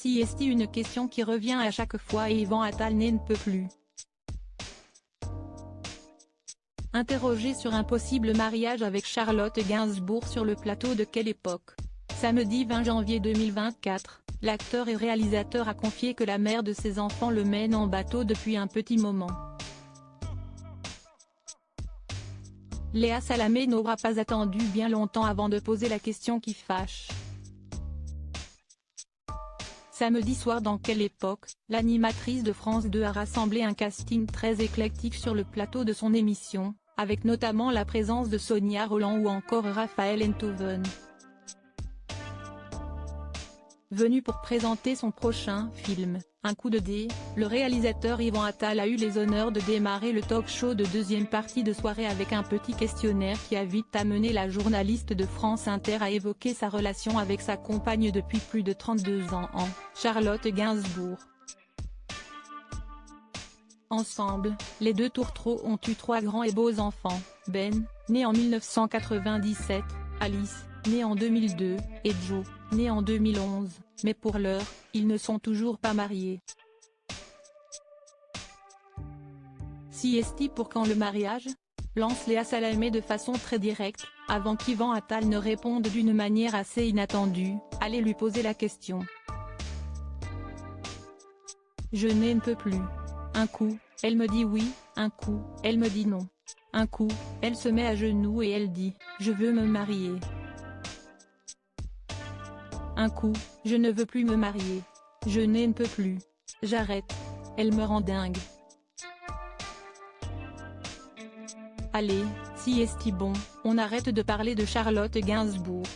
Si est une question qui revient à chaque fois et Yvan Attal ne peut plus. Interrogé sur un possible mariage avec Charlotte Gainsbourg sur le plateau de Quelle époque. Samedi 20 janvier 2024, l'acteur et réalisateur a confié que la mère de ses enfants le mène en bateau depuis un petit moment. Léa Salamé n'aura pas attendu bien longtemps avant de poser la question qui fâche. Samedi soir dans Quelle époque, l'animatrice de France 2 a rassemblé un casting très éclectique sur le plateau de son émission, avec notamment la présence de Sonia Rolland ou encore Raphaël Enthoven. Venu pour présenter son prochain film, Un coup de dé, le réalisateur Yvan Attal a eu les honneurs de démarrer le talk-show de deuxième partie de soirée avec un petit questionnaire qui a vite amené la journaliste de France Inter à évoquer sa relation avec sa compagne depuis plus de 32 ans, Charlotte Gainsbourg. Ensemble, les deux tourtereaux ont eu 3 grands et beaux enfants, Ben, né en 1997, Alice, née en 2002, et Joe, né en 2011, mais pour l'heure, ils ne sont toujours pas mariés. Si est pour quand le mariage ? Lance Léa Salamé de façon très directe, avant qu'Yvan Attal ne réponde d'une manière assez inattendue. Allez lui poser la question. Je ne peux plus. Un coup, elle me dit oui, un coup, elle me dit non. Un coup, elle se met à genoux et elle dit « Je veux me marier ». Un coup, je ne veux plus me marier. Je ne peux plus. J'arrête. Elle me rend dingue. Allez, si est bon, on arrête de parler de Charlotte Gainsbourg.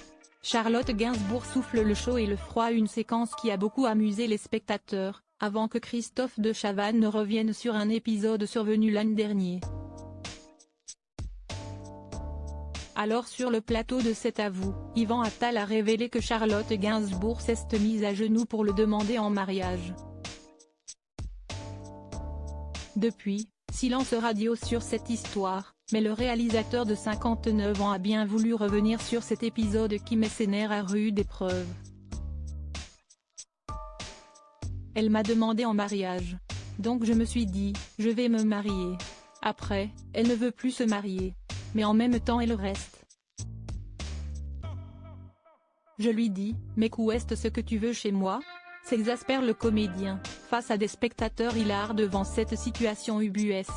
Charlotte Gainsbourg souffle le chaud et le froid, une séquence qui a beaucoup amusé les spectateurs, avant que Christophe de Chavannes ne revienne sur un épisode survenu l'an dernier. Alors sur le plateau de C'est à vous, Yvan Attal a révélé que Charlotte Gainsbourg s'est mise à genoux pour le demander en mariage. Depuis, silence radio sur cette histoire, mais le réalisateur de 59 ans a bien voulu revenir sur cet épisode qui met ses nerfs à rude épreuve. Elle m'a demandé en mariage. Donc je me suis dit, je vais me marier. Après, elle ne veut plus se marier. Mais en même temps elle reste. Je lui dis, mais où est ce que tu veux chez moi ? S'exaspère le comédien, face à des spectateurs hilars devant cette situation ubuesque.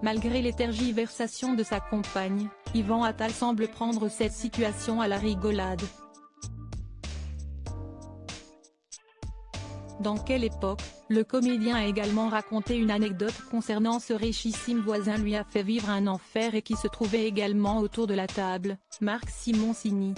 Malgré les tergiversations de sa compagne, Yvan Attal semble prendre cette situation à la rigolade. Dans Quelle époque, le comédien a également raconté une anecdote concernant ce richissime voisin lui a fait vivre un enfer et qui se trouvait également autour de la table, Marc Simoncini.